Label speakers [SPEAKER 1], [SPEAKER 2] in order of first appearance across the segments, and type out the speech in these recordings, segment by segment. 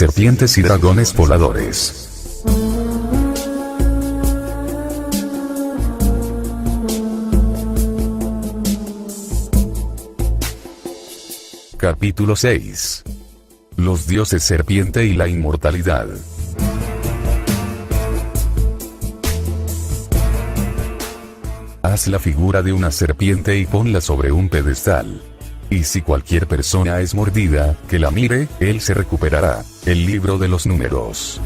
[SPEAKER 1] serpientes y dragones voladores. Capítulo 6. Los dioses serpiente y la inmortalidad. Haz la figura de una serpiente y ponla sobre un pedestal. Y si cualquier persona es mordida, que la mire, él se recuperará. El libro de los Números.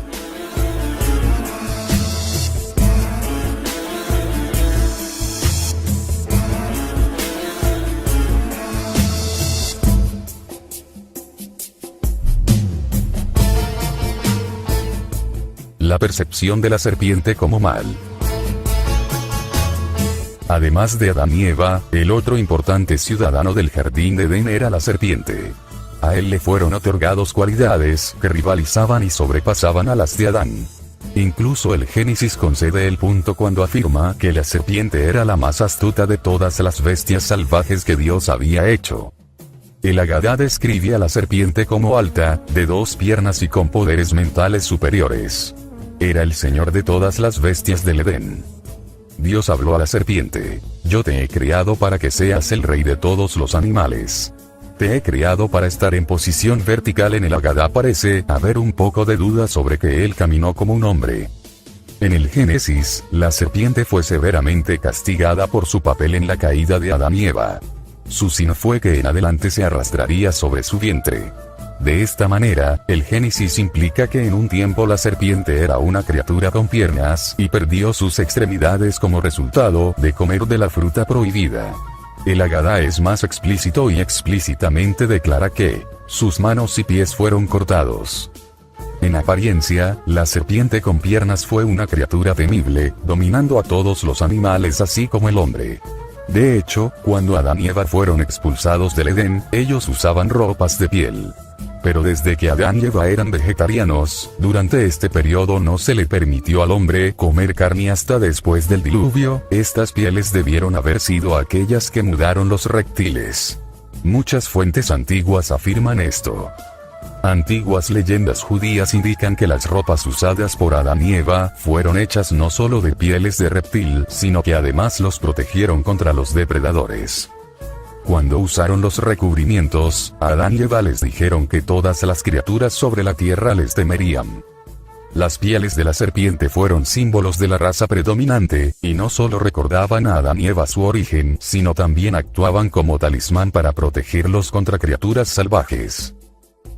[SPEAKER 1] La percepción de la serpiente como mal. Además de Adán y Eva, el otro importante ciudadano del jardín de Edén era la serpiente. A él le fueron otorgados cualidades que rivalizaban y sobrepasaban a las de Adán. Incluso el Génesis concede el punto cuando afirma que la serpiente era la más astuta de todas las bestias salvajes que Dios había hecho. El Agadá describe a la serpiente como alta, de 2 piernas y con poderes mentales superiores. Era el señor de todas las bestias del Edén. Dios habló a la serpiente: yo te he creado para que seas el rey de todos los animales. Te he creado para estar en posición vertical. En el Agadá parece haber un poco de duda sobre que él caminó como un hombre. En el Génesis, la serpiente fue severamente castigada por su papel en la caída de Adán y Eva. Su sin fue que en adelante se arrastraría sobre su vientre. De esta manera, el Génesis implica que en un tiempo la serpiente era una criatura con piernas y perdió sus extremidades como resultado de comer de la fruta prohibida. El Agadá es más explícito y explícitamente declara que sus manos y pies fueron cortados. En apariencia, la serpiente con piernas fue una criatura temible, dominando a todos los animales así como el hombre. De hecho, cuando Adán y Eva fueron expulsados del Edén, ellos usaban ropas de piel. Pero desde que Adán y Eva eran vegetarianos, durante este periodo no se le permitió al hombre comer carne hasta después del diluvio. Estas pieles debieron haber sido aquellas que mudaron los reptiles. Muchas fuentes antiguas afirman esto. Antiguas leyendas judías indican que las ropas usadas por Adán y Eva fueron hechas no solo de pieles de reptil, sino que además los protegieron contra los depredadores. Cuando usaron los recubrimientos, Adán y Eva les dijeron que todas las criaturas sobre la tierra les temerían. Las pieles de la serpiente fueron símbolos de la raza predominante, y no solo recordaban a Adán y Eva su origen, sino también actuaban como talismán para protegerlos contra criaturas salvajes.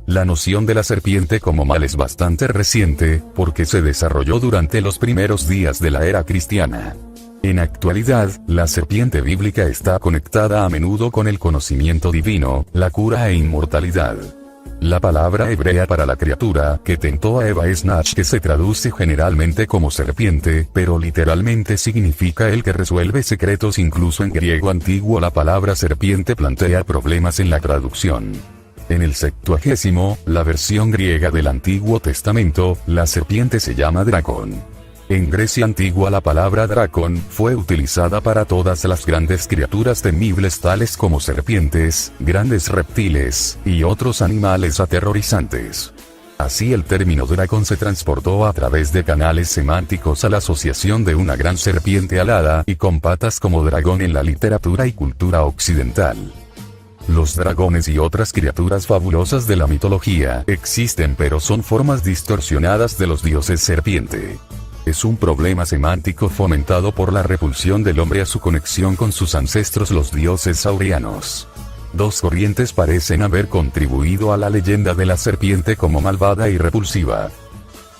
[SPEAKER 1] La noción de la serpiente como mal es bastante reciente, porque se desarrolló durante los primeros días de la era cristiana. En actualidad, la serpiente bíblica está conectada a menudo con el conocimiento divino, la cura e inmortalidad. La palabra hebrea para la criatura que tentó a Eva es Nach, que se traduce generalmente como serpiente, pero literalmente significa el que resuelve secretos. Incluso en griego antiguo la palabra serpiente plantea problemas en la traducción. En el Septuagésimo, la versión griega del Antiguo Testamento, la serpiente se llama dracón. En Grecia antigua la palabra dracón fue utilizada para todas las grandes criaturas temibles tales como serpientes, grandes reptiles, y otros animales aterrorizantes. Así el término dragón se transportó a través de canales semánticos a la asociación de una gran serpiente alada y con patas como dragón en la literatura y cultura occidental. Los dragones y otras criaturas fabulosas de la mitología existen, pero son formas distorsionadas de los dioses serpiente. Es un problema semántico fomentado por la repulsión del hombre a su conexión con sus ancestros los dioses saurianos. 2 corrientes parecen haber contribuido a la leyenda de la serpiente como malvada y repulsiva.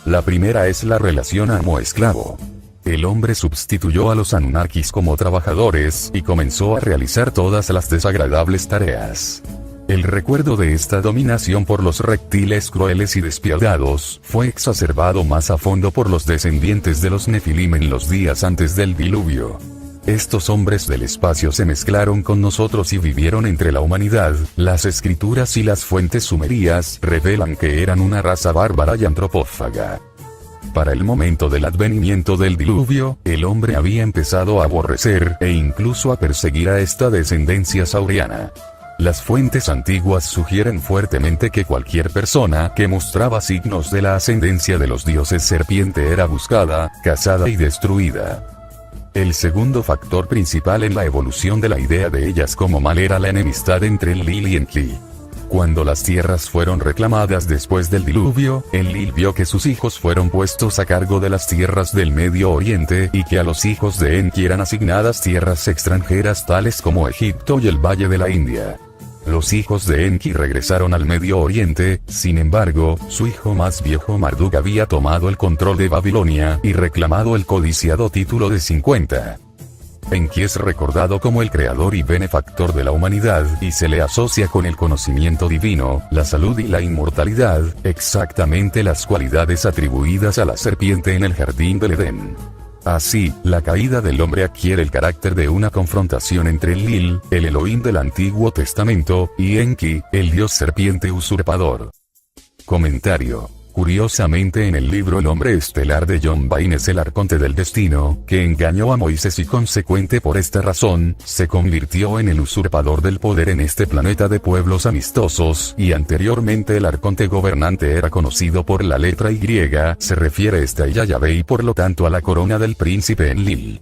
[SPEAKER 1] La primera es la relación amo-esclavo. El hombre sustituyó a los Anunnakis como trabajadores y comenzó a realizar todas las desagradables tareas. El recuerdo de esta dominación por los reptiles crueles y despiadados fue exacerbado más a fondo por los descendientes de los Nefilim en los días antes del diluvio. Estos hombres del espacio se mezclaron con nosotros y vivieron entre la humanidad. Las escrituras y las fuentes sumerias revelan que eran una raza bárbara y antropófaga. Para el momento del advenimiento del diluvio, el hombre había empezado a aborrecer e incluso a perseguir a esta descendencia sauriana. Las fuentes antiguas sugieren fuertemente que cualquier persona que mostraba signos de la ascendencia de los dioses serpiente era buscada, cazada y destruida. El segundo factor principal en la evolución de la idea de ellas como mal era la enemistad entre Enlil y Enki. Cuando las tierras fueron reclamadas después del diluvio, Enlil vio que sus hijos fueron puestos a cargo de las tierras del Medio Oriente y que a los hijos de Enki eran asignadas tierras extranjeras tales como Egipto y el Valle de la India. Los hijos de Enki regresaron al Medio Oriente, sin embargo, su hijo más viejo Marduk había tomado el control de Babilonia y reclamado el codiciado título de 50. Enki es recordado como el creador y benefactor de la humanidad y se le asocia con el conocimiento divino, la salud y la inmortalidad, exactamente las cualidades atribuidas a la serpiente en el jardín del Edén. Así, la caída del hombre adquiere el carácter de una confrontación entre Enlil, el Elohim del Antiguo Testamento, y Enki, el dios serpiente usurpador. Comentario. Curiosamente en el libro El hombre estelar de John Baines el arconte del destino, que engañó a Moisés y consecuente por esta razón, se convirtió en el usurpador del poder en este planeta de pueblos amistosos, y anteriormente el arconte gobernante era conocido por la letra Y, se refiere esta a Yahvé y por lo tanto a la corona del príncipe Enlil.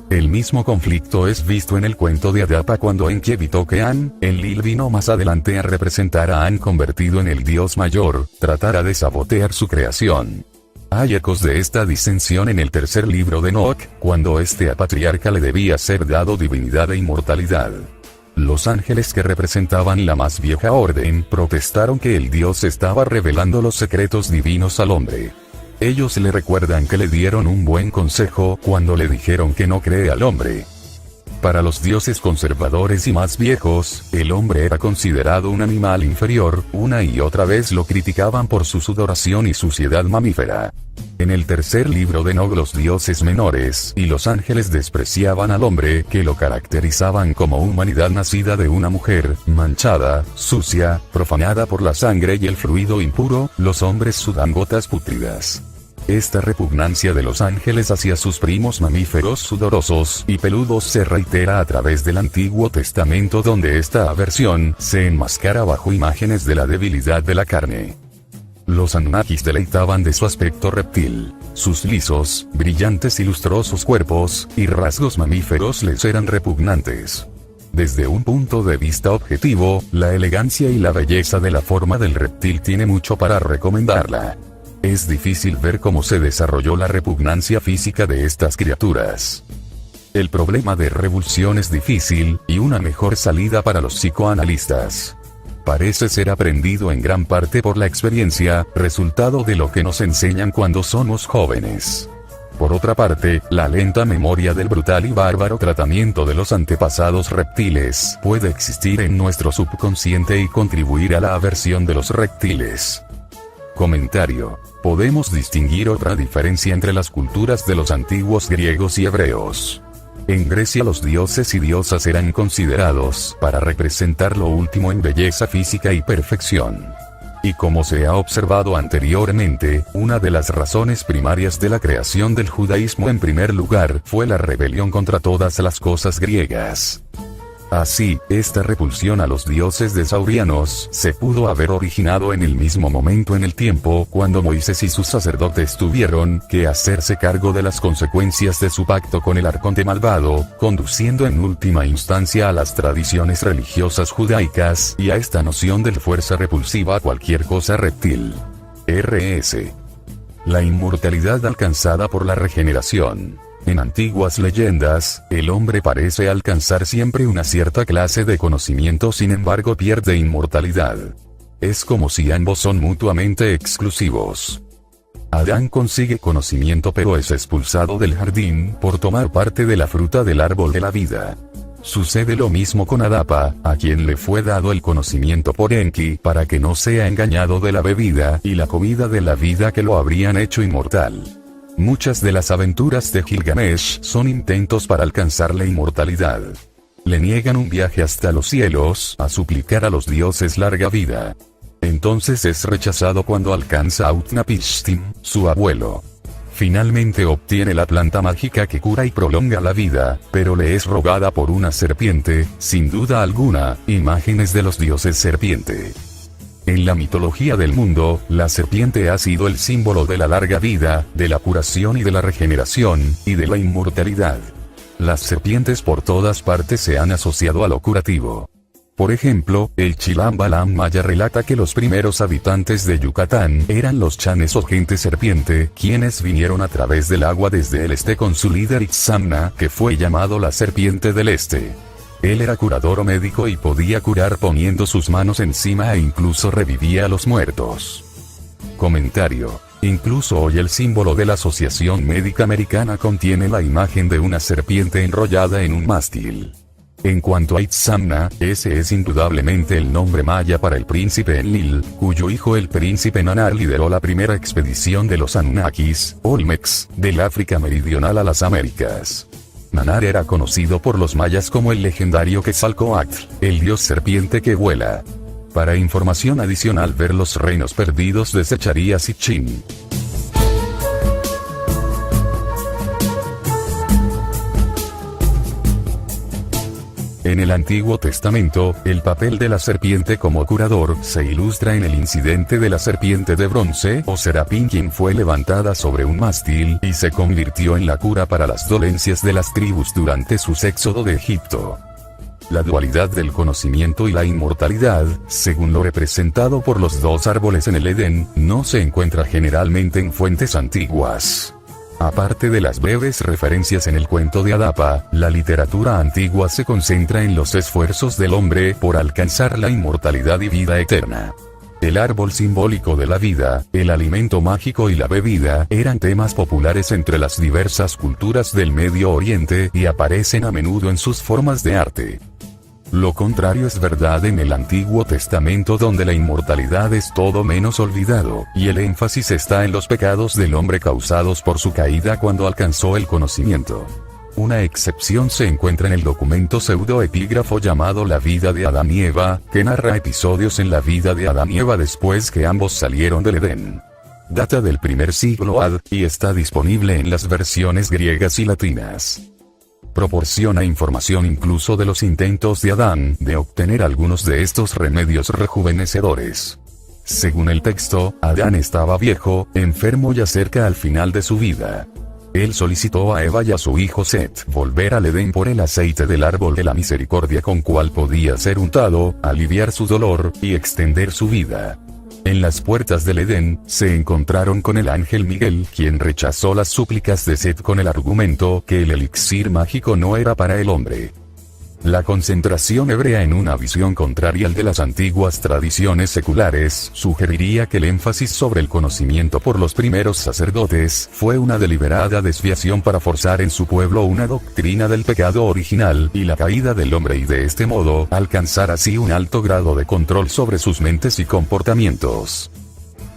[SPEAKER 1] El mismo conflicto es visto en el cuento de Adapa cuando Enki evitó que Enlil vino más adelante a representar a An convertido en el dios mayor, tratara de sabotear su creación. Hay ecos de esta disensión en el tercer libro de Enoch, cuando a patriarca le debía ser dado divinidad e inmortalidad. Los ángeles que representaban la más vieja orden protestaron que el dios estaba revelando los secretos divinos al hombre. Ellos le recuerdan que le dieron un buen consejo cuando le dijeron que no cree al hombre. Para los dioses conservadores y más viejos, el hombre era considerado un animal inferior, una y otra vez lo criticaban por su sudoración y suciedad mamífera. En el tercer libro de Enoch los dioses menores y los ángeles despreciaban al hombre que lo caracterizaban como humanidad nacida de una mujer, manchada, sucia, profanada por la sangre y el fluido impuro, los hombres sudan gotas pútridas. Esta repugnancia de los ángeles hacia sus primos mamíferos sudorosos y peludos se reitera a través del Antiguo Testamento donde esta aversión se enmascara bajo imágenes de la debilidad de la carne. Los Anunnakis deleitaban de su aspecto reptil. Sus lisos, brillantes y lustrosos cuerpos, y rasgos mamíferos les eran repugnantes. Desde un punto de vista objetivo, la elegancia y la belleza de la forma del reptil tiene mucho para recomendarla. Es difícil ver cómo se desarrolló la repugnancia física de estas criaturas. El problema de revulsión es difícil, y una mejor salida para los psicoanalistas. Parece ser aprendido en gran parte por la experiencia, resultado de lo que nos enseñan cuando somos jóvenes. Por otra parte, la lenta memoria del brutal y bárbaro tratamiento de los antepasados reptiles puede existir en nuestro subconsciente y contribuir a la aversión de los reptiles. Comentario. Podemos distinguir otra diferencia entre las culturas de los antiguos griegos y hebreos. En Grecia los dioses y diosas eran considerados para representar lo último en belleza física y perfección. Y como se ha observado anteriormente, una de las razones primarias de la creación del judaísmo en primer lugar fue la rebelión contra todas las cosas griegas. Así, esta repulsión a los dioses desaurianos se pudo haber originado en el mismo momento en el tiempo cuando Moisés y sus sacerdotes tuvieron que hacerse cargo de las consecuencias de su pacto con el arconte malvado, conduciendo en última instancia a las tradiciones religiosas judaicas y a esta noción de fuerza repulsiva a cualquier cosa reptil. R.S. La inmortalidad alcanzada por la regeneración. En antiguas leyendas, el hombre parece alcanzar siempre una cierta clase de conocimiento, sin embargo pierde inmortalidad. Es como si ambos son mutuamente exclusivos. Adán consigue conocimiento pero es expulsado del jardín por tomar parte de la fruta del árbol de la vida. Sucede lo mismo con Adapa, a quien le fue dado el conocimiento por Enki para que no sea engañado de la bebida y la comida de la vida que lo habrían hecho inmortal. Muchas de las aventuras de Gilgamesh son intentos para alcanzar la inmortalidad. Le niegan un viaje hasta los cielos a suplicar a los dioses larga vida. Entonces es rechazado cuando alcanza a Utnapishtim, su abuelo. Finalmente obtiene la planta mágica que cura y prolonga la vida, pero le es robada por una serpiente, sin duda alguna, imágenes de los dioses serpiente. En la mitología del mundo, la serpiente ha sido el símbolo de la larga vida, de la curación y de la regeneración, y de la inmortalidad. Las serpientes por todas partes se han asociado a lo curativo. Por ejemplo, el Chilam Balam maya relata que los primeros habitantes de Yucatán eran los chanes o gente serpiente, quienes vinieron a través del agua desde el este con su líder Itzamna, que fue llamado la serpiente del este. Él era curador o médico y podía curar poniendo sus manos encima e incluso revivía a los muertos. Comentario. Incluso hoy el símbolo de la Asociación Médica Americana contiene la imagen de una serpiente enrollada en un mástil. En cuanto a Itzamna, ese es indudablemente el nombre maya para el príncipe Enlil, cuyo hijo el príncipe Nanar lideró la primera expedición de los Anunnakis, Olmecs, del África Meridional a las Américas. Nanar era conocido por los mayas como el legendario Quetzalcóatl, el dios serpiente que vuela. Para información adicional ver Los reinos perdidos de Secharías y Chin. En el Antiguo Testamento, el papel de la serpiente como curador se ilustra en el incidente de la serpiente de bronce o serapín, quien fue levantada sobre un mástil y se convirtió en la cura para las dolencias de las tribus durante su éxodo de Egipto. La dualidad del conocimiento y la inmortalidad, según lo representado por los dos árboles en el Edén, no se encuentra generalmente en fuentes antiguas. Aparte de las breves referencias en el cuento de Adapa, la literatura antigua se concentra en los esfuerzos del hombre por alcanzar la inmortalidad y vida eterna. El árbol simbólico de la vida, el alimento mágico y la bebida eran temas populares entre las diversas culturas del Medio Oriente y aparecen a menudo en sus formas de arte. Lo contrario es verdad en el Antiguo Testamento, donde la inmortalidad es todo menos olvidado, y el énfasis está en los pecados del hombre causados por su caída cuando alcanzó el conocimiento. Una excepción se encuentra en el documento pseudoepígrafo llamado La vida de Adán y Eva, que narra episodios en la vida de Adán y Eva después que ambos salieron del Edén. Data del primer siglo AD, y está disponible en las versiones griegas y latinas. Proporciona información incluso de los intentos de Adán de obtener algunos de estos remedios rejuvenecedores. Según el texto, Adán estaba viejo, enfermo y cerca al final de su vida. Él solicitó a Eva y a su hijo Set volver al Edén por el aceite del árbol de la misericordia con cual podía ser untado, aliviar su dolor, y extender su vida. En las puertas del Edén, se encontraron con el ángel Miguel, quien rechazó las súplicas de Set con el argumento que el elixir mágico no era para el hombre. La concentración hebrea en una visión contraria al de las antiguas tradiciones seculares sugeriría que el énfasis sobre el conocimiento por los primeros sacerdotes fue una deliberada desviación para forzar en su pueblo una doctrina del pecado original y la caída del hombre, y de este modo alcanzar así un alto grado de control sobre sus mentes y comportamientos.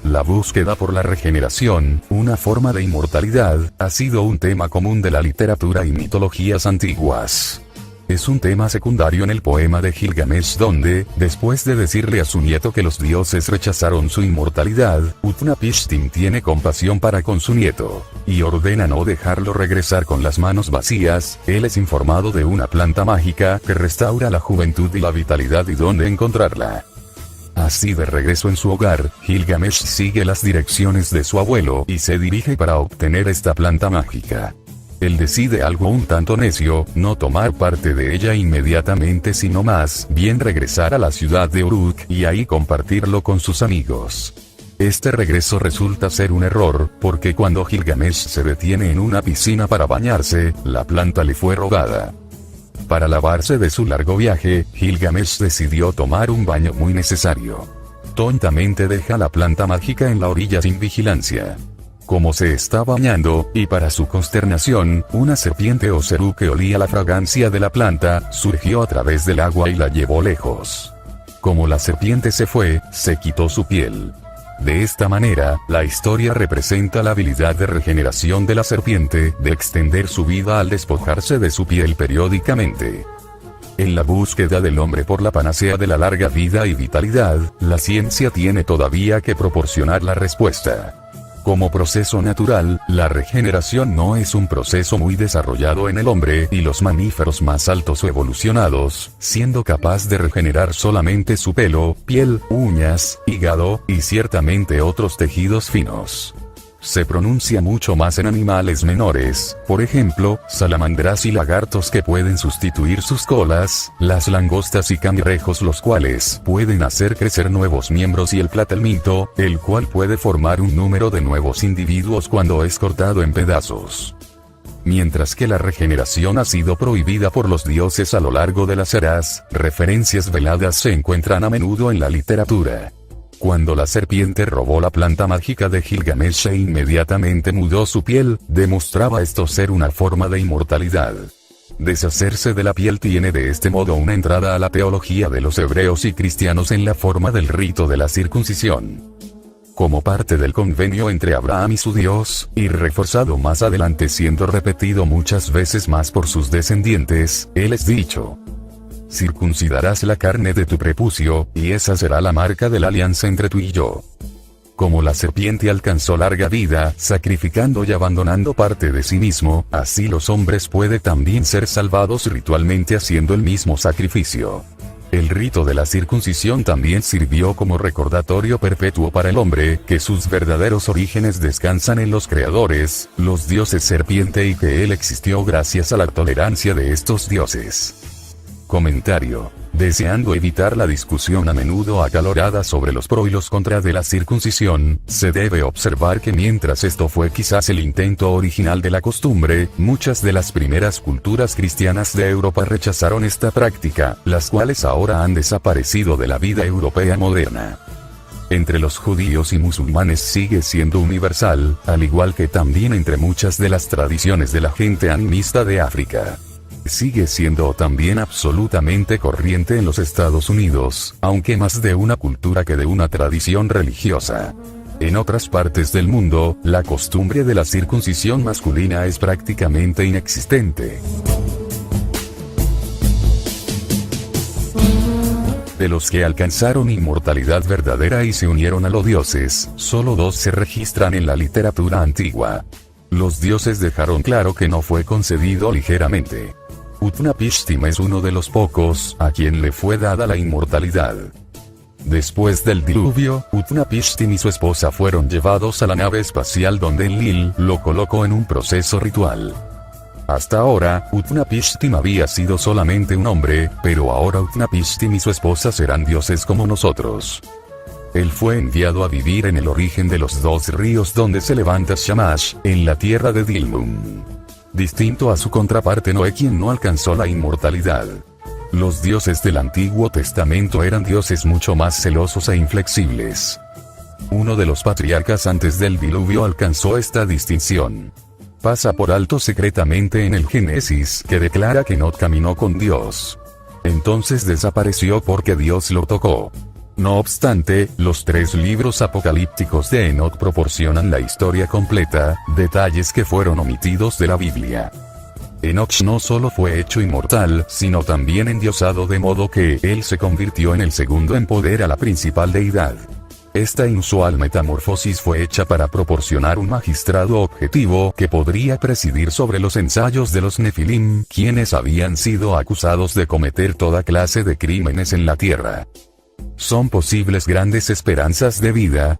[SPEAKER 1] La búsqueda por la regeneración, una forma de inmortalidad, ha sido un tema común de la literatura y mitologías antiguas. Es un tema secundario en el poema de Gilgamesh, donde, después de decirle a su nieto que los dioses rechazaron su inmortalidad, Utnapishtim tiene compasión para con su nieto, y ordena no dejarlo regresar con las manos vacías. Él es informado de una planta mágica que restaura la juventud y la vitalidad y dónde encontrarla. Así, de regreso en su hogar, Gilgamesh sigue las direcciones de su abuelo y se dirige para obtener esta planta mágica. Él decide, algo un tanto necio, no tomar parte de ella inmediatamente, sino más bien regresar a la ciudad de Uruk y ahí compartirlo con sus amigos. Este regreso resulta ser un error, porque cuando Gilgamesh se detiene en una piscina para bañarse, la planta le fue robada. Para lavarse de su largo viaje, Gilgamesh decidió tomar un baño muy necesario. Tontamente deja la planta mágica en la orilla sin vigilancia. Como se está bañando, y para su consternación, una serpiente o cerú que olía la fragancia de la planta, surgió a través del agua y la llevó lejos. Como la serpiente se fue, se quitó su piel. De esta manera, la historia representa la habilidad de regeneración de la serpiente, de extender su vida al despojarse de su piel periódicamente. En la búsqueda del hombre por la panacea de la larga vida y vitalidad, la ciencia tiene todavía que proporcionar la respuesta. Como proceso natural, la regeneración no es un proceso muy desarrollado en el hombre y los mamíferos más altos o evolucionados, siendo capaz de regenerar solamente su pelo, piel, uñas, hígado, y ciertamente otros tejidos finos. Se pronuncia mucho más en animales menores, por ejemplo, salamandras y lagartos que pueden sustituir sus colas, las langostas y cangrejos los cuales pueden hacer crecer nuevos miembros y el platelmito, el cual puede formar un número de nuevos individuos cuando es cortado en pedazos. Mientras que la regeneración ha sido prohibida por los dioses a lo largo de las eras, referencias veladas se encuentran a menudo en la literatura. Cuando la serpiente robó la planta mágica de Gilgamesh e inmediatamente mudó su piel, demostraba esto ser una forma de inmortalidad. Deshacerse de la piel tiene de este modo una entrada a la teología de los hebreos y cristianos en la forma del rito de la circuncisión. Como parte del convenio entre Abraham y su Dios, y reforzado más adelante siendo repetido muchas veces más por sus descendientes, él es dicho: circuncidarás la carne de tu prepucio, y esa será la marca de la alianza entre tú y yo. Como la serpiente alcanzó larga vida, sacrificando y abandonando parte de sí mismo, así los hombres pueden también ser salvados ritualmente haciendo el mismo sacrificio. El rito de la circuncisión también sirvió como recordatorio perpetuo para el hombre, que sus verdaderos orígenes descansan en los creadores, los dioses serpiente, y que él existió gracias a la tolerancia de estos dioses. Comentario. Deseando evitar la discusión a menudo acalorada sobre los pro y los contra de la circuncisión, se debe observar que mientras esto fue quizás el intento original de la costumbre, muchas de las primeras culturas cristianas de Europa rechazaron esta práctica, las cuales ahora han desaparecido de la vida europea moderna. Entre los judíos y musulmanes sigue siendo universal, al igual que también entre muchas de las tradiciones de la gente animista de África. Sigue siendo también absolutamente corriente en los Estados Unidos, aunque más de una cultura que de una tradición religiosa. En otras partes del mundo, la costumbre de la circuncisión masculina es prácticamente inexistente. De los que alcanzaron inmortalidad verdadera y se unieron a los dioses, solo 2 se registran en la literatura antigua. Los dioses dejaron claro que no fue concedido ligeramente. Utnapishtim es uno de los pocos a quien le fue dada la inmortalidad. Después del diluvio, Utnapishtim y su esposa fueron llevados a la nave espacial donde Enlil lo colocó en un proceso ritual. Hasta ahora, Utnapishtim había sido solamente un hombre, pero ahora Utnapishtim y su esposa serán dioses como nosotros. Él fue enviado a vivir en el origen de los 2 ríos donde se levanta Shamash, en la tierra de Dilmun. Distinto a su contraparte Noé, quien no alcanzó la inmortalidad. Los dioses del Antiguo Testamento eran dioses mucho más celosos e inflexibles. Uno de los patriarcas antes del diluvio alcanzó esta distinción. Pasa por alto secretamente en el Génesis, que declara que Enoc caminó con Dios. Entonces desapareció porque Dios lo tocó. No obstante, los 3 libros apocalípticos de Enoc proporcionan la historia completa, detalles que fueron omitidos de la Biblia. Enoch no solo fue hecho inmortal, sino también endiosado, de modo que él se convirtió en el segundo en poder a la principal deidad. Esta inusual metamorfosis fue hecha para proporcionar un magistrado objetivo que podría presidir sobre los ensayos de los Nefilim, quienes habían sido acusados de cometer toda clase de crímenes en la tierra. ¿Son posibles grandes esperanzas de vida?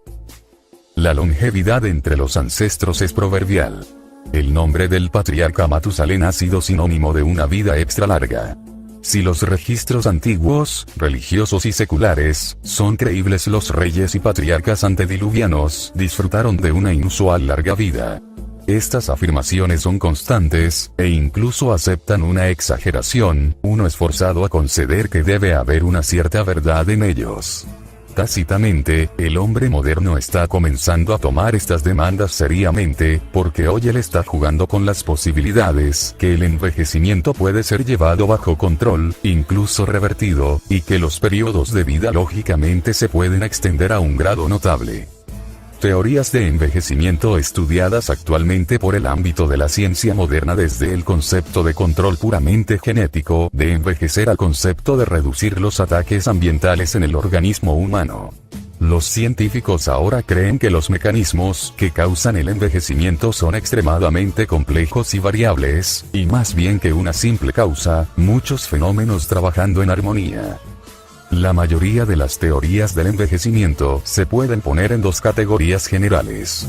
[SPEAKER 1] La longevidad entre los ancestros es proverbial. El nombre del patriarca Matusalén ha sido sinónimo de una vida extra larga. Si los registros antiguos, religiosos y seculares, son creíbles, los reyes y patriarcas antediluvianos disfrutaron de una inusual larga vida. Estas afirmaciones son constantes, e incluso aceptan una exageración, uno es forzado a conceder que debe haber una cierta verdad en ellos. Tácitamente, el hombre moderno está comenzando a tomar estas demandas seriamente, porque hoy él está jugando con las posibilidades que el envejecimiento puede ser llevado bajo control, incluso revertido, y que los periodos de vida lógicamente se pueden extender a un grado notable. Teorías de envejecimiento estudiadas actualmente por el ámbito de la ciencia moderna, desde el concepto de control puramente genético de envejecer al concepto de reducir los ataques ambientales en el organismo humano. Los científicos ahora creen que los mecanismos que causan el envejecimiento son extremadamente complejos y variables, y más bien que una simple causa, muchos fenómenos trabajando en armonía. La mayoría de las teorías del envejecimiento se pueden poner en dos categorías generales.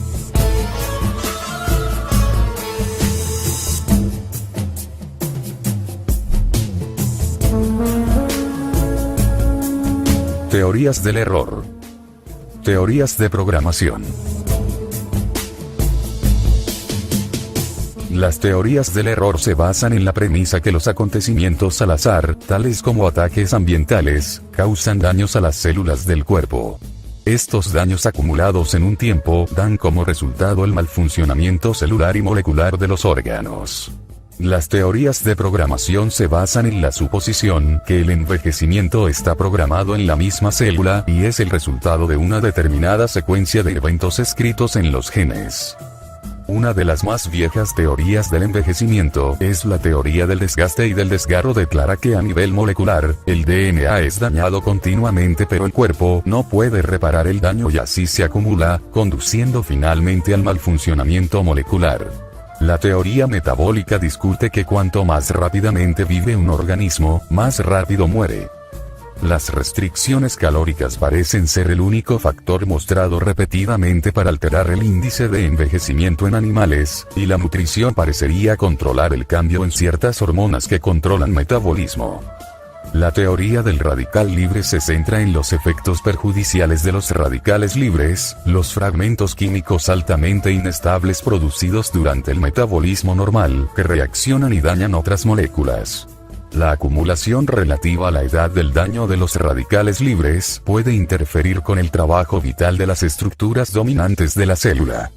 [SPEAKER 1] Teorías del error. Teorías de programación. Las teorías del error se basan en la premisa que los acontecimientos al azar, tales como ataques ambientales, causan daños a las células del cuerpo. Estos daños acumulados en un tiempo dan como resultado el mal funcionamiento celular y molecular de los órganos. Las teorías de programación se basan en la suposición que el envejecimiento está programado en la misma célula y es el resultado de una determinada secuencia de eventos escritos en los genes. Una de las más viejas teorías del envejecimiento es la teoría del desgaste y del desgarro. Declara que a nivel molecular, el DNA es dañado continuamente pero el cuerpo no puede reparar el daño y así se acumula, conduciendo finalmente al mal funcionamiento molecular. La teoría metabólica discute que cuanto más rápidamente vive un organismo, más rápido muere. Las restricciones calóricas parecen ser el único factor mostrado repetidamente para alterar el índice de envejecimiento en animales, y la nutrición parecería controlar el cambio en ciertas hormonas que controlan metabolismo. La teoría del radical libre se centra en los efectos perjudiciales de los radicales libres, los fragmentos químicos altamente inestables producidos durante el metabolismo normal, que reaccionan y dañan otras moléculas. La acumulación relativa a la edad del daño de los radicales libres puede interferir con el trabajo vital de las estructuras dominantes de la célula.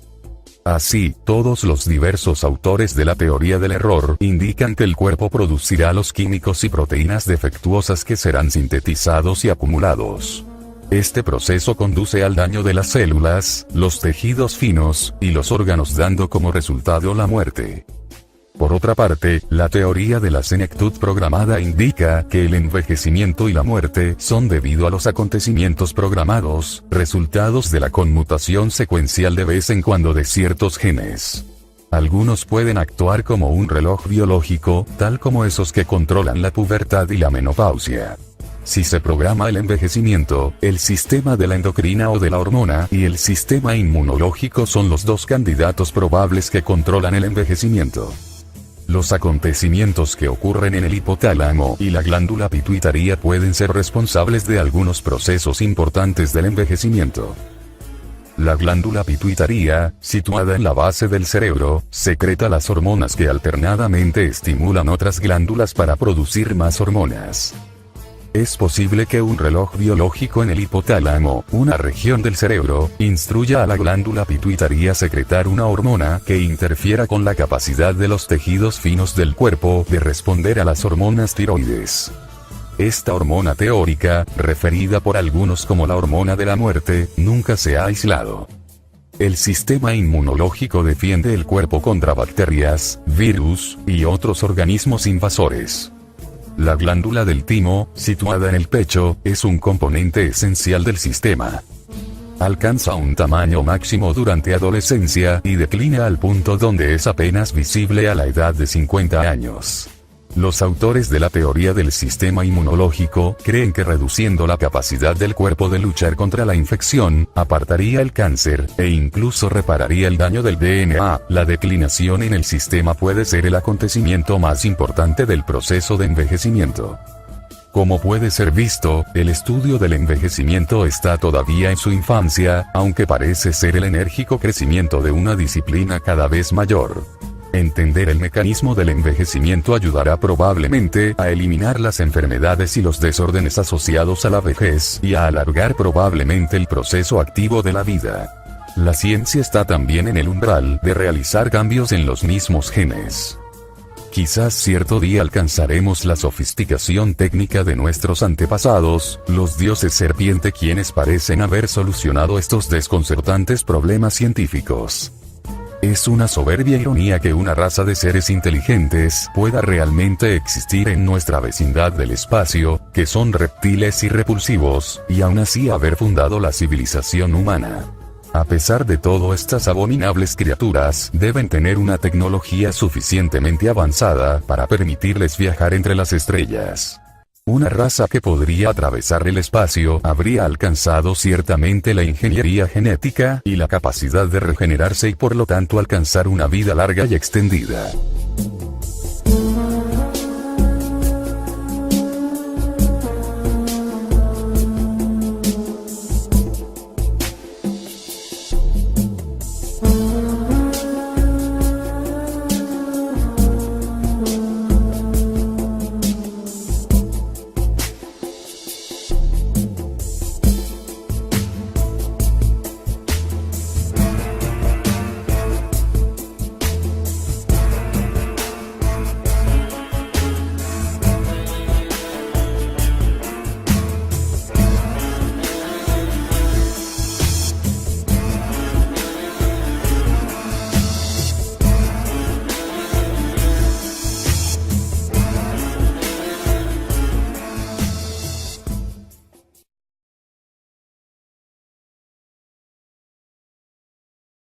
[SPEAKER 1] Así, todos los diversos autores de la teoría del error indican que el cuerpo producirá los químicos y proteínas defectuosas que serán sintetizados y acumulados. Este proceso conduce al daño de las células, los tejidos finos, y los órganos, dando como resultado la muerte. Por otra parte, la teoría de la senectud programada indica que el envejecimiento y la muerte son debido a los acontecimientos programados, resultados de la conmutación secuencial de vez en cuando de ciertos genes. Algunos pueden actuar como un reloj biológico, tal como esos que controlan la pubertad y la menopausia. Si se programa el envejecimiento, el sistema de la endocrina o de la hormona y el sistema inmunológico son los dos candidatos probables que controlan el envejecimiento. Los acontecimientos que ocurren en el hipotálamo y la glándula pituitaria pueden ser responsables de algunos procesos importantes del envejecimiento. La glándula pituitaria, situada en la base del cerebro, secreta las hormonas que alternadamente estimulan otras glándulas para producir más hormonas. Es posible que un reloj biológico en el hipotálamo, una región del cerebro, instruya a la glándula pituitaria a secretar una hormona que interfiera con la capacidad de los tejidos finos del cuerpo de responder a las hormonas tiroides. Esta hormona teórica, referida por algunos como la hormona de la muerte, nunca se ha aislado. El sistema inmunológico defiende el cuerpo contra bacterias, virus, y otros organismos invasores. La glándula del timo, situada en el pecho, es un componente esencial del sistema. Alcanza un tamaño máximo durante adolescencia y declina al punto donde es apenas visible a la edad de 50 años. Los autores de la teoría del sistema inmunológico creen que reduciendo la capacidad del cuerpo de luchar contra la infección, apartaría el cáncer, e incluso repararía el daño del DNA. La declinación en el sistema puede ser el acontecimiento más importante del proceso de envejecimiento. Como puede ser visto, el estudio del envejecimiento está todavía en su infancia, aunque parece ser el enérgico crecimiento de una disciplina cada vez mayor. Entender el mecanismo del envejecimiento ayudará probablemente a eliminar las enfermedades y los desórdenes asociados a la vejez y a alargar probablemente el proceso activo de la vida. La ciencia está también en el umbral de realizar cambios en los mismos genes. Quizás cierto día alcanzaremos la sofisticación técnica de nuestros antepasados, los dioses serpiente, quienes parecen haber solucionado estos desconcertantes problemas científicos. Es una soberbia ironía que una raza de seres inteligentes pueda realmente existir en nuestra vecindad del espacio, que son reptiles y repulsivos, y aún así haber fundado la civilización humana. A pesar de todo, estas abominables criaturas deben tener una tecnología suficientemente avanzada para permitirles viajar entre las estrellas. Una raza que podría atravesar el espacio habría alcanzado ciertamente la ingeniería genética y la capacidad de regenerarse y por lo tanto alcanzar una vida larga y extendida.